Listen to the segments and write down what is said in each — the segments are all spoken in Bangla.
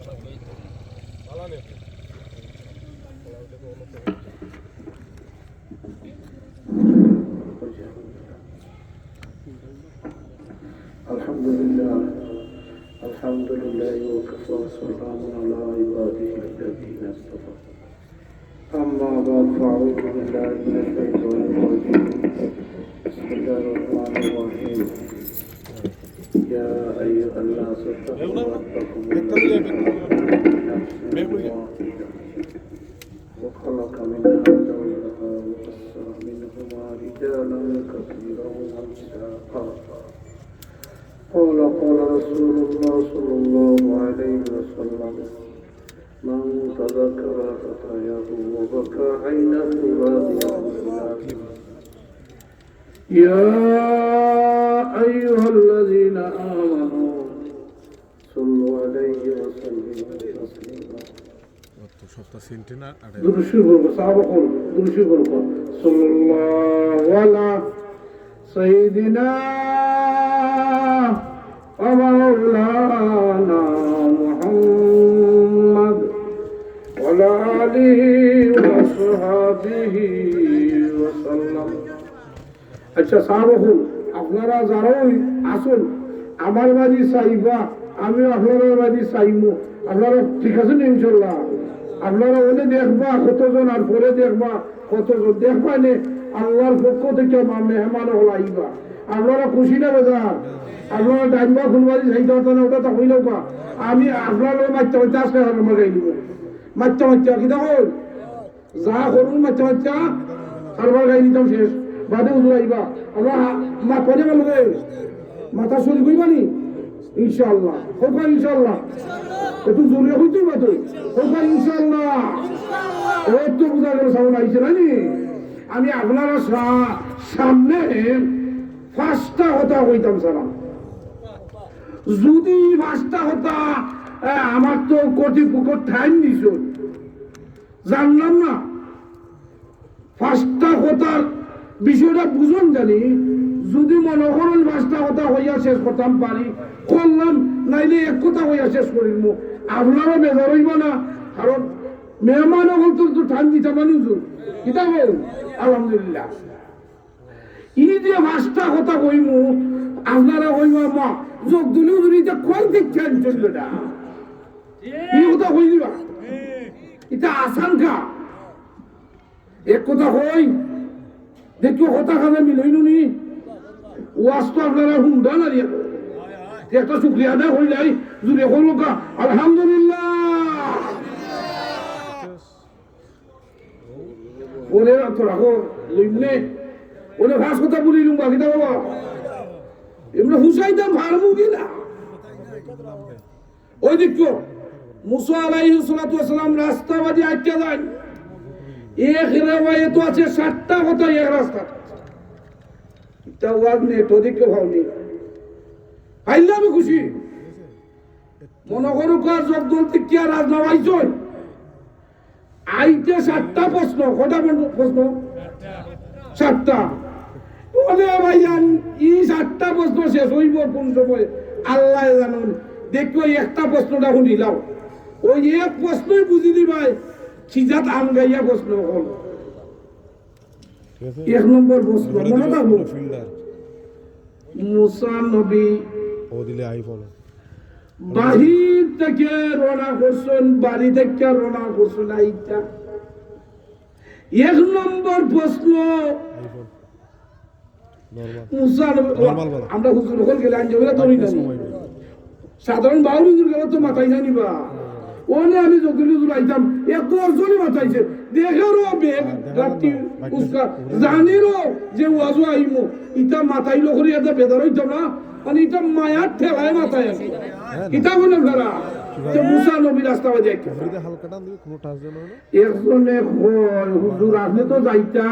Alhamdulillah wa kafa wa salamun ala ibadihi alladhina istafa. Amma ba'd, fa'udhu billahi minash shaitanir rajim. Bismillahir rahmanir rahim. Ya ayyuhan nasu ittaqu rabbakum alladhi wa khalaqa minha zawjaha wa bassa minhuma rijalan kathiran wa nisaa. قال رسول الله صلى الله عليه وسلم من تذكر خطاياه وبكى عينه راضيا بالله. يا أيها الذين آمنوا صلوا عليه وسلموا تسليما. صلى الله على سيدنا ومولانا محمد وعلى آله وصحبه وسلم. আচ্ছা সাহাবুল, আপনারা যারাই আসুন আমার বাড়ি চাইবা, আমি আপনার বাড়ি চাইবো। আপনারা ঠিক আছে না? ইনশাল্লাহ আপনারা ওনে দেখবা কতজন, আর পরে দেখবা কতজন, দেখবা নে আল্লাহর পক্ষ থেকে মেহমান হল আইবা। আপনারা খুশি না বেজার? আপনারা ডাইনবা ফুলবাড়ি চাইতে হতো না, ওটা তো হইলেও কা আমি আপনার বাচ্চা বাচ্চা আসলে আমার গাই দিব। বাচ্চা বাচ্চা কি দেখুন যা করুন, বাচ্চা বাচ্চা কারবার গাই দিতাম শেষ বাদে উজু আইবা। আমরা মাথা বলবে মাথা শরীর কইবানি ইনশাআল্লাহ। হোক ইনশাআল্লাহ, একটু জোরে হইতে পারতো। হোক ইনশাআল্লাহ। ও তো বুঝা গেল সামনে আইছে নানি। আমি আপনারা সামনে 5টা কথা কইতাম সালাম। যদি 5টা কথা আমার তো কর্তৃপক্ষ টাইম দিছ, জানলাম না 5টা কথার বিষয়টা বুঝুন জানি। যদি মনে করেন 5টা কথা হইয়া শেষ করতাম পারি করলাম, নাইলে এক কথা হইয়া শেষ করিম। আপনারা বেজার হইব না, কারণ মেহমান হল তো টাইম দিতাম না নিউজুর কিতাব। আলহামদুলিল্লাহ ই যে 5টা কথা কইমু, আপনারা কইবা মা যোগ দিলেও যদি এটা কই দেখছেন চলবে না, এই কথা কই দিবা। এটা আসান কা এক কথা কই দেখিও কথা খাবে মিলইল নি। ওয়াজ তো আপনারা হুন্ডা না দিয়া একটা শুক্রিয়া আদায় হয়ে যায় যদি হলো কা আলহামদুলিল্লাহ। ওরে তো রাখো লইমনে ওরে ভাস কথা বলিলুম বাকি দা বাবা এমনি হুসাইতাম ভারমু কিনা। ওই দেখো মুসা আলাইহিস সালাতু ওয়াস সালাম রাস্তা বাদি আটকে যান। এক রিওয়ায়াত তো আছে 7টা কথা এক রাস্তা। এটা ওয়াজ নে তো দেখো ভাবনি আইলা আমি খুশি মনে করো কার জগদল থেকে আর রাজ নামাইছই আইতে 7টা প্রশ্ন। কটা প্রশ্ন? 7টা। বলে ভাইজান এই 7টা প্রশ্ন শেষ হইব কোন সময় আল্লাহ জানুন। দেখো একটা প্রশ্নটা শুনিলাম, ওই এক প্রশ্নই বুঝি দিবাই সিজাত আম গাইয়া প্রশ্ন হল। 1 নম্বর প্রশ্ন মনে থাকবো, মুসা নবী বাহির থেকে রওনা করছেন, বাড়ি থেকে রওনা করছেন আইটা। 1 নম্বর প্রশ্ন মুসা আমরা হুজুর হল গেলে আনজবে তো হই না, সাধারণ বাউল হুজুর গেলে তো মাথায় জানিবা। ওনে আমি যখন হুজুর আইতাম এক অর্জনই মাথাইছে দেখেরও বেগ রাত্রি উস্কা জানিরও যে ওয়াজু আইমু ইটা মাথাইলো করে এটা বেদার হইতাম না, মানে এটা মায়ার ঠেলায় মাথায় আছে ইটা বলে ধরা। তো মুসা নবী রাস্তা বাজে একজনে হুজুর আপনি তো যাইতা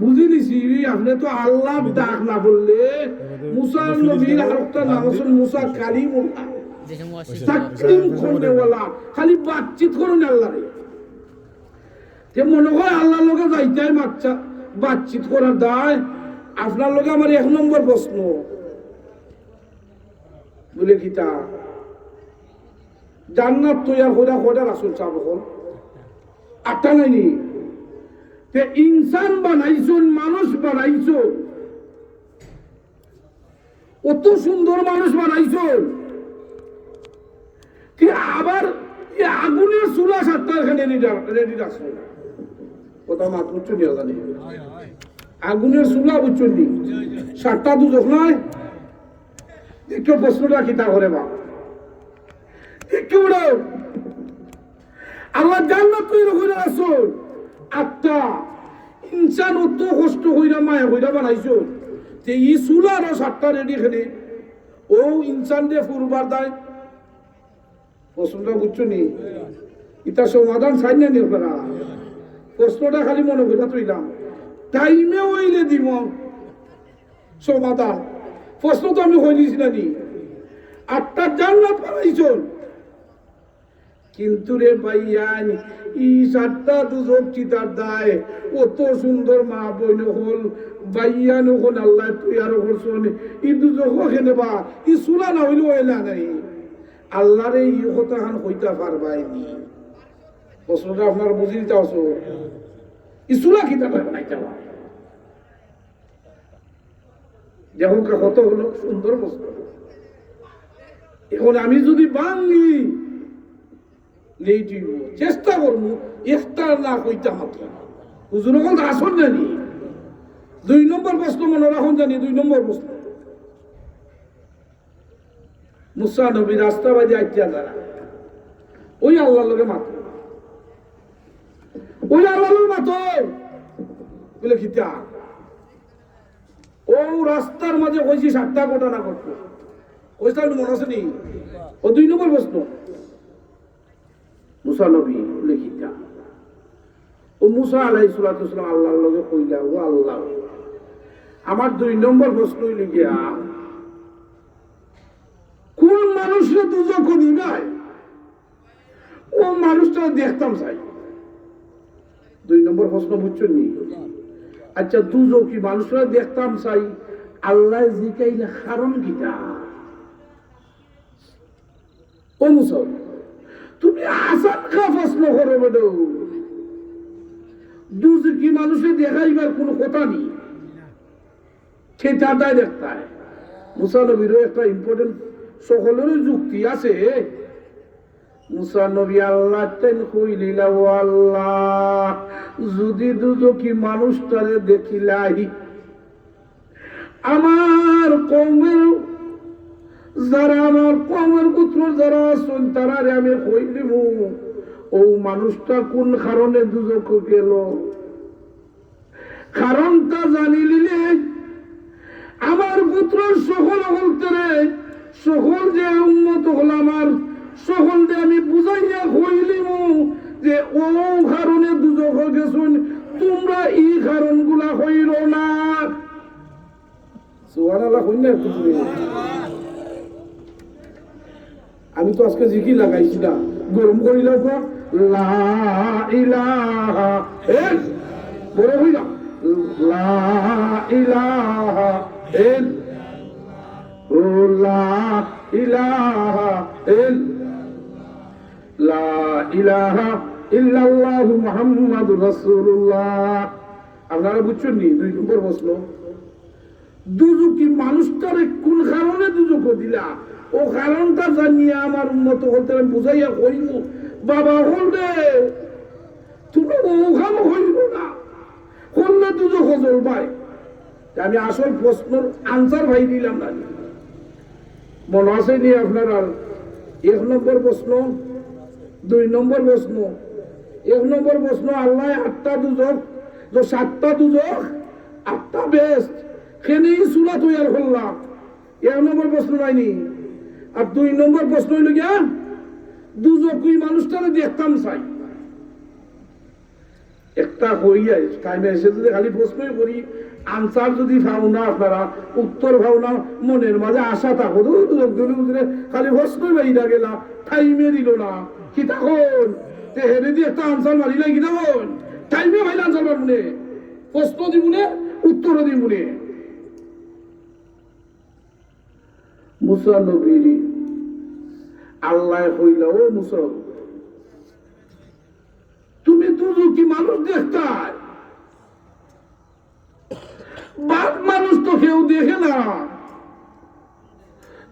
বুঝি নিছি, আপনি তো আল্লাহ ডাক না বললে মুসা নবীর আরেকটা নাম আছে মুসা কালিমুল্লাহ, তাকলিম করনেওয়ালা, খালি বাতচিত করেন আল্লাহ। যে মনে হয় আল্লাহর লগে যাইতাই মাচ্চা বাতচিত করার দায়। আপনার লগে আমার 1 নম্বর প্রশ্ন বলে কিতা জান্নাত তৈয়ার কইরা কয়টা রাসূল সাহেব হল 8টা নাইনি তে ইনসান বানাইছুন মানুষ বানাইছুন কত সুন্দর মানুষ বানাইছুন কি আবার এই আগুনের চুলা 7টা এখানে রেডি রাখছো কথা মাত্র চুনি জানি আগুনের চুলা বুঝছেন নি 7টা দুজক নয় একটু প্রশ্নটা কিতা করে বা একটু আল্লাহ জান্নাত তৈরি করে রাসূল 8টা ইনসান অত কষ্ট হইরা মায়া হইরা বানাইছো যে এই চুলার 7টা রেডি এখানে ও ইনসান দিয়ে ফুরবার দেয় প্রশ্নটা বুঝছো নি এটা সমাধান চাই না নি আপনারা প্রশ্নটা খালি মনে কইরা তুইলাম টাইমে হইলে দিব সমাধান প্রশ্ন তো আমি হইলিছি না নি 8টা জান্নাত বানাইছো কিন্তু রে ভাইয়ান ই 7টা দুজক চিতার দায় কত সুন্দর মা বোন হল ভাইয়ান হল আল্লাহ তুই আরো করছন ই দুজক হেনে বা ই সুলা না হইল হইলা নাই আল্লাহর এই কথা খান হইতা পারবাইনি প্রশ্নটা আপনার বুঝি দিতে আসো ই সুলা কি তার বানাইতে বা দেখো কত হলো সুন্দর প্রশ্ন এখন আমি যদি বাঙি চেষ্টা করবো ইফতার না কইতা মাত্র হুজুর কথা আসন জানি 2 নম্বর প্রশ্ন মনে রাখুন জানি 2 নম্বর প্রশ্ন মুসা নবী রাস্তা বাজে আইয়া যারা ওই আল্লাহর লগে মাত্র ওই আল্লাহর মাত্র বলে খিতা ও রাস্তার মাঝে কইছি 7টা ঘটনা ঘটতো ওইটা মনে আছে নি ও 2 নম্বর প্রশ্ন মুসা নবী লিখিতা ও মুসা আলাইহিস সালাতু ওয়াস সালাম আল্লাহর লগে কইলা ও আল্লাহ আমার 2 নম্বর প্রশ্ন হইল গিয়া কোন মানুষের দুজক দিবাই ও মানুষটা দেখতাম চাই 2 নম্বর প্রশ্ন বুঝছেন নি আচ্ছা দুজক কি মানুষরা দেখতাম চাই আল্লাহ জিকাইলে কারণ কিটা ও মুসা তুমি আসান খা প্রশ্ন করো বেটো দুজকি মানুষে দেখাইবার কোনো কথা নেই সেটাই দেখতে হয় মুসা নবীরও একটা ইম্পর্টেন্ট সকলেরও যুক্তি আছে মুসা নবী আল্লাহ তেন কইলিলা ও আল্লাহ যদি দুজকি মানুষটারে দেখিলাই আমার কওমের যারা আমার কওমের পুত্র যারা আছেন তারারে আমি কই দিব ও মানুষটা কোন কারণে দুজক গেল কারণটা জানি নিলে আমার পুত্র সকল হলতে সকল যে উন্নত হল আমার সকল যে আমি বুঝাইয়া কইলিম যে ও কারণে দুজক গেছুন তোমরা এই কারণগুলা হইল না সুবহানাল্লাহ কইনা তুমি আমি তো আজকে জিকির লাগাইছি না গরম করিলাম লা ইলাহা বড় হই না লা ইলাহা লা ইলাহা লা ইলাহা ইল্লাল্লাহু মুহাম্মাদুর রাসূলুল্লাহ আপনারা বুঝছেন নি 2 নম্বর প্রশ্ন দুজকি মানুষটারে কোন কারণে দুজক দিলা ও কারণটা জানিয়ে আমার উন্নত হতে বুঝাইয়া কইব বাবা হলবে তুমি ওখান হইল না করলে দুজক হজল ভাই আমি আসল প্রশ্নের আনসার ভাই দিলাম না মনে আছে নি আপনার 1 নম্বর প্রশ্ন 2 নম্বর প্রশ্ন 1 নম্বর প্রশ্ন আল্লাহ 8টা দুজক 7টা দুজক 8টা বেস্ট খেনেই চুলা তৈয়ার করলাম 1 নম্বর প্রশ্ন নাইনি আর 2 নম্বর প্রশ্ন হইল গিয়া দুজকুই মানুষটারে দেখতাম চাই একটা হইয়া টাইমে এসে যদি খালি প্রশ্নই করি আনসার যদি পাও না আপনারা উত্তর পাও না মনের মাঝে আশা থাকো খালি প্রশ্নই বাইরা গেলা টাইমে দিল না কি তখন হেরে দিয়ে একটা আনসার মারিলাই কি তখন টাইমে ভাইলে আনসার পারবনে প্রশ্ন দিবনে উত্তরও দিবনে মুসা নবী আল্লাহ কইলা, ও মুসা, তুমি দুজকি মানুষ দেখতাই, বাদ মানুষ তো কেউ দেখে না,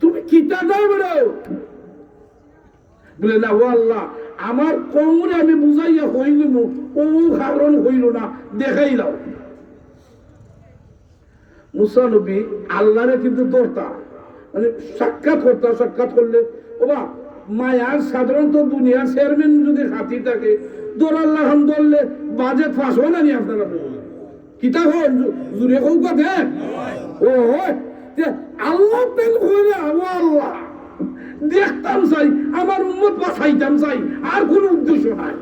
তুমি কিতা দাও বেড়াও? বলে না, ও আল্লাহ, আমার কৌরে আমি বুঝাইয়া হইলিম, ও কারণ হইল না, দেখাইলাও। মুসা নবী আল্লাহরে কিন্তু দৌড়তা, মানে সাক্ষাৎ করতা, সাক্ষাৎ করলে ওবা মায়ার সাধারণত দুনিয়ার চেয়ারম্যান যদি হাতি থাকে, দৌড় আল্লাহ ধরলে বাজেট ফাঁস হয় না নি আপনারা? কিতা হয় জুড়ে হোক দেন ও আল্লাহ তেল হইলে আল্লাহ দেখতাম চাই, আমার উম্মত বাঁচাইতাম চাই, আর কোন উদ্দেশ্য নাই।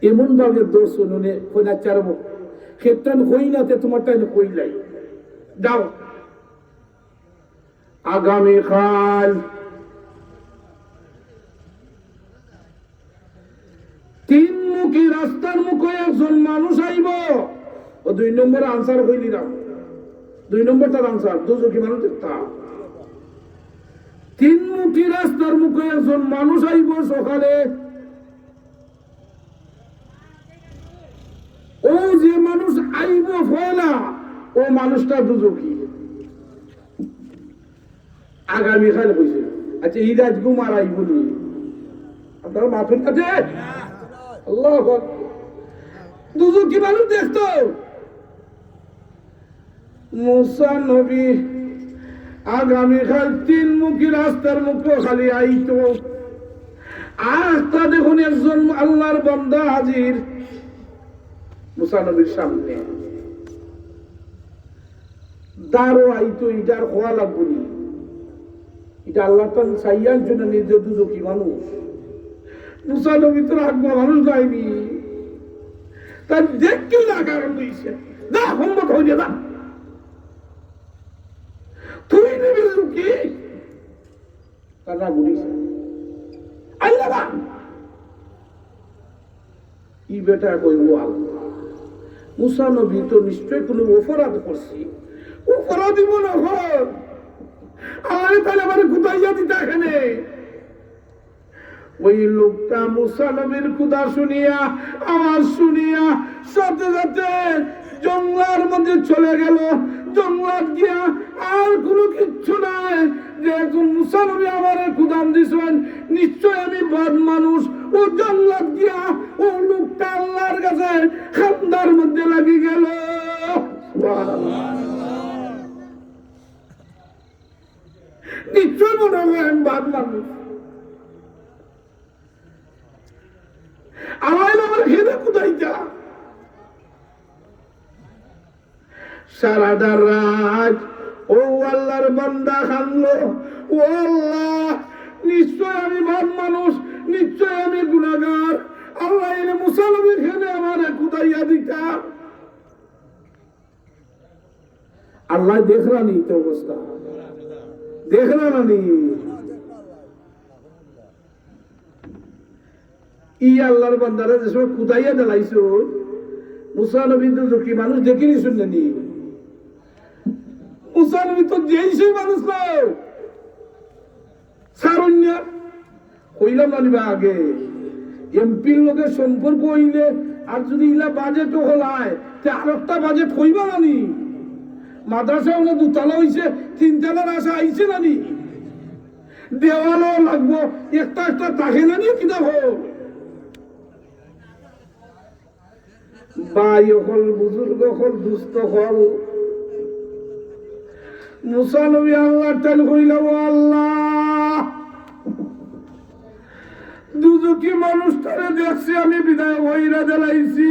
এমন ভাবে দোষ শুনে কইনা চারব ক্ষেত্রান হই না, তোমার টাইম কইলাই যাও। আগামীকাল 3 মুখী রাস্তার মুখে একজন মানুষ আইব। ও 2 নম্বর আনসার হইলি না, 2 নম্বরটার আনসার দুজকি মানুষ দেখতা। 3 মুখী রাস্তার মুখে একজন মানুষ আইব সকালে। ও যে মানুষ আইব ফয়লা, ও মানুষটা দুজকি। আগামীকাল হয়েছে। আচ্ছা এই রাত ঘুমার আইব নি? আপনারা মাথুর কাছে আল্লাহ দুজকি মানুষ দেখতো। মুসা নবী আগামীকাল 3 মুখী রাস্তার মুখে খালি আইতো। আর তা দেখুন একজন আল্লাহর বান্দা হাজির মুসা নবীর সামনে। দাঁড়ো আইতো, এটার হওয়া লাগবো নি? এটা আল্লাহ তাআলা চাইয়ার জন্য নিজে দুজকি মানুষ। মুসা নবী তো রাখবো মানুষ নাইনি, তার দেখতে না কারণ দিয়েছে না সম্মত হয়ে যা তুই নেবে কি তারা বলিছে আল্লাহ ই বেটা কইব আল্লাহ। মুসা নবী তো নিশ্চয় কোনো অপরাধ করছি, অপরাধী মনে হয় আরে তাহলে আমার কুদাইয়া দিতে এখানে। ওই লোকটা মুসা নবীর কুদা শুনিয়া, আমার শুনিয়া সাথে সাথে জঙ্গলার মধ্যে চলে গেল। জঙ্গলাত গিয়া আর কোনো কিচ্ছু নাই যে একজন মুসা নবী আমার কুদাম দিছেন, নিশ্চয় আমি বাদ মানুষ। ও জঙ্গলাত গিয়া ও লোকটা আল্লাহর কাছে খান্দার মধ্যে লাগি গেল। নিশ্চয় মনে হয় আমি বাদ মানুষ। আমার খেতে কোথায় যা সারাটা রাত ও আল্লাহর বান্দা খানলো। ও আল্লাহ, নিশ্চয় আমি বাদ মানুষ, নিশ্চয় আমি গুনাহগার। আল্লাহ এনে মুসা নবী খেলে আমার কুদাইয়া দিতা। আল্লাহ দেখলা নি তো অবস্থা, দেখলা না নি? ই আল্লাহর বান্দারা যে সময় কুদাইয়া দিলাইছো, মুসা নবী তো কি মানুষ দেখিনি শুনলেনি? মুসা নবী তো যেই সেই মানুষ নাও সারণ্য কইলাম না নিবা আগে এমপির লোকের সম্পর্ক হইলে, আর যদি ইলা বাজেট হলায় তে আরেকটা বাজেট হইবা নানি? মাদ্রাসা হলে 2 তলা হইছে, 3 তলার আশা আইছে নানি? দেওয়ালও লাগবো, একটা একটা তাকে নানি কিনা হোক। ভাই হল, বুজুর্গ হল, দুস্থ হল, মুসা নবী আল্লাহ টান কইল, ও আল্লাহ, দুজকি মানুষটারে দেখছি আমি বিদায় হইরা দিলাইছি।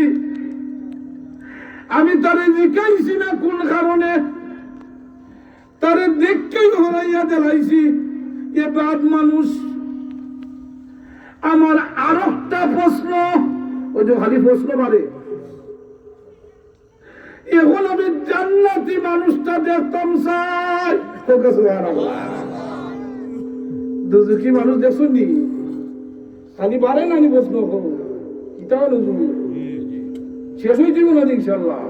আমি তারে জিকাইছি না কোন কারণে, তারে দেখকেই হরাইয়া দিলাইছি। এ বাদ মানুষ। আমার আরেকটা প্রশ্ন, ওই যে খালি প্রশ্ন পারে, এখন আমি জান্নাতি মানুষটা দেখতাম চাই। দুজকি মানুষ দেখুনি খালি পারে না নি প্রশ্ন শেষ হয়ে যাবো না ইনশাল্লাহ।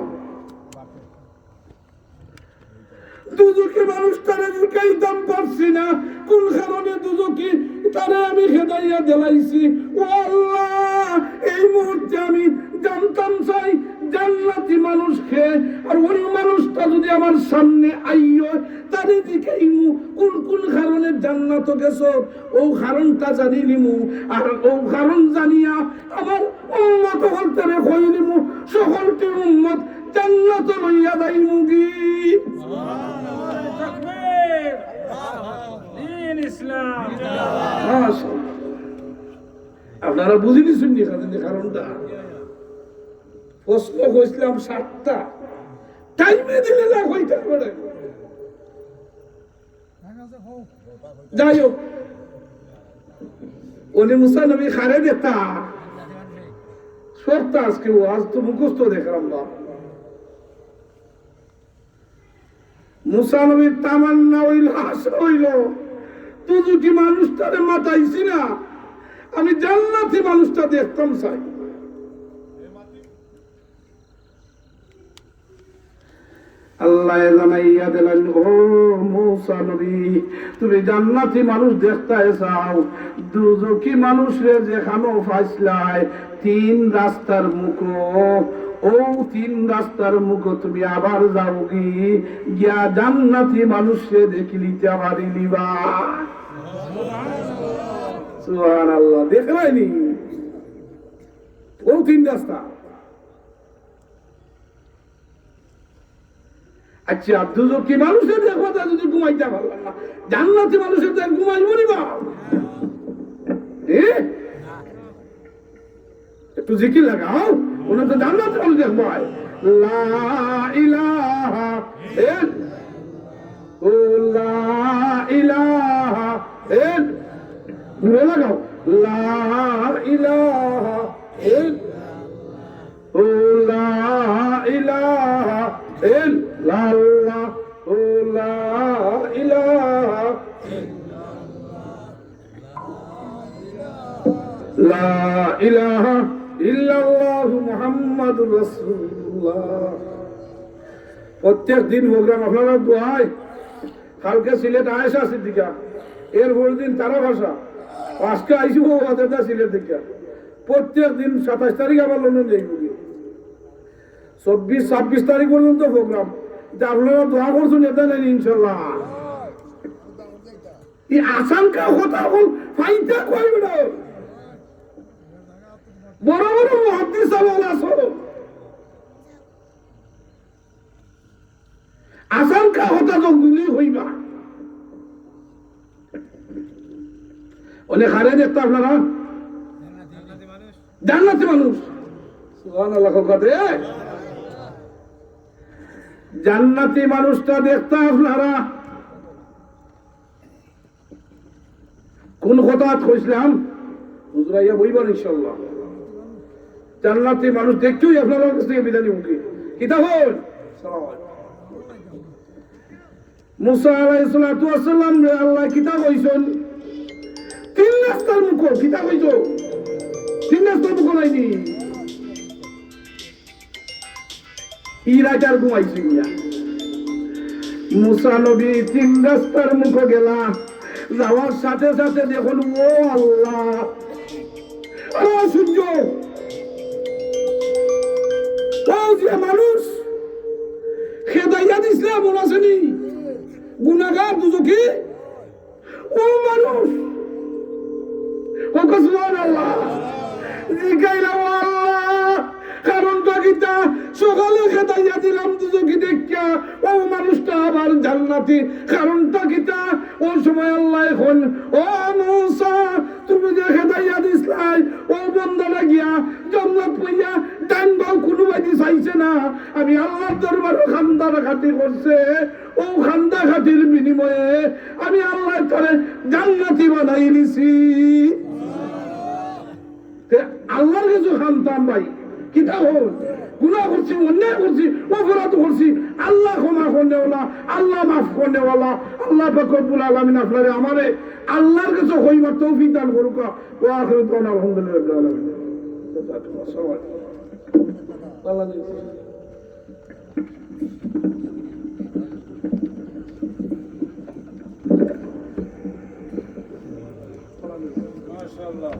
দুজকি মানুষটারে জিকাইতাম পারছি না কোন কারণে দুজকি তারে আমি খেদাইয়া দিলাইছি। ও আল্লাহ, এই মুহূর্তে আমি জানতাম চাই জান্নাতি মানুষকে, আর ওই মানুষটা যদি আমার সামনে আইয় তারে জিকাইমু কোন কোন কারণে জান্নাত গেছো, ও কারণটা জানি নিমু, আর ও কারণ জানিয়া আমার উম্মত হলতে কইলিমু সকলকে উম্মত জান্নাত লইয়া যাইমু গি। আপনারা বুঝে নিছেন কারণটা? প্রশ্ন কইছিলাম 7টা, টাইমে দিলে না কইতে পারে। যাই হোক, উনি মুসা নবী খারে দেতা সরতা আজকে আজ তো মুখস্থ দেখলাম না। মুসা নবীর তামান্না হইল, আশা হইল তুই কি মানুষটারে মাতাইছি না, আমি জান্নাতি মানুষটা দেখতাম চাই। আল্লাহ জানাইয়া দিলেন, ও মুসা নবী, তুমি জান্নাতি মানুষ দেখতে চাও, দুজকি মানুষরে যেখানো ফাইসলাই 3 রাস্তার মুখ, ও 3 রাস্তার মুখ তুমি আবার যাও গিয়া জান্নাতি মানুষরে দেখিলিতে আবার লিবা। সুবহানাল্লাহ, দেখলাইনি ও 3 রাস্তা। আচ্ছা, দুজকি মানুষের দেখো যদি ঘুমাইতে পারলাম না, জান্নাতি মানুষের দেখ ঘুমাইব নিবা? একটু জিকির লাগাও, ওনা তো জান্নাতি মানুষ দেখবো। লা ইলাহা ইল্লাল্লাহ, ঘুরে লাগাও, লা ইলাহা ইল্লাল্লাহ, লা ইলাহা লা ইলাহা ইল্লাল্লাহ মুহাম্মাদুর রাসূলুল্লাহ। প্রত্যেক দিন প্রোগ্রাম আপনারা দোয়ায়, কালকে সিলেট আয়েশা সিদ্দিকা, এর পরের দিন তারা ভাষা, আজকে আইসি ওদের সিলেট দিকা। প্রত্যেক দিন 27 তারিখ আবার লন্ডন যাইব, 24-26 তারিখ পর্যন্ত প্রোগ্রাম। আপনারা দোয়া করছেন, এটা নেই ইনশাল্লাহ। এই আশঙ্কা কথা বল ফাইনটা কইবে না, বড় বড় মুহাদ্দিস আলেম আছো, আশঙ্কা কথা তো গুলি হইবা। অনেক হারে দেখতে আপনারা জান্নাতি মানুষ। সুবহানাল্লাহ, কথা জান্নাতি মানুষটা দেখতে আপনারা কোন কথা কইছিলাম হুজুরাইয়া বইবার ইনশাআল্লাহ। জান্নাতি মানুষ দেখতেই আপনারা কাছ থেকে বিদায় নিব কি কিতাব হল। মুসা আলাইহিস সালাতু ওয়াস সালাম রে আল্লাহ কিতাব হইছেন 3 রাস্তার মুখ, কিতাব হইছো 3 রাস্তার মুখ নাইনি। ইরাজার ঘুমাইছি মিয়া। মুসা নবী 3 রাস্তার মুখ গেলা, যাওয়ার সাথে সাথে দেখুন ও আল্লাহ, ও সূর্য, ও যে মানুষ খেদাইয়া দিছিল মনে আসেনি, গুনাহগার দুজকি, ও মানুষ, ও সুবহানাল্লাহ। জিগাইলাম আল্লাহ, কারণটা কিতা? সকালে খেদাইয়া দিলাম দুজকি দেখা, ও মানুষটা আবার জান্নাতি, কারণটা কিতা? ও সময় আল্লাহ এখন, ও মুসা, তুমি যে খেদাইয়া দিছলাই, ও বন্দাটা গিয়া জান্নাত পাইয়া ডাইন বাও কোনো বাইদি চাইছে না, আমি আল্লাহর দরবারে খান্দা খাতি করছে, ও খান্দা খাতির বিনিময়ে আমি আল্লাহ তারে জান্নাতি বানাই নিছি। আল্লাহর কিছু খানতাম ভাই, কিতা হল গুনাহ করছি, অন্যায় করছি, অপরাধ করছি, আল্লাহ ক্ষমা করনেওয়ালা, আল্লাহ মাফ করনেওয়ালা, আল্লাহ পাক রব্বুল আলামিন আপনারে আমারে আল্লাহর কাছে হইবার তৌফিক দান করুক। ওয়া আখিরু দাওয়ানা আলহামদুলিল্লাহি রাব্বিল আলামিন। আল্লাহ মাশাআল্লাহ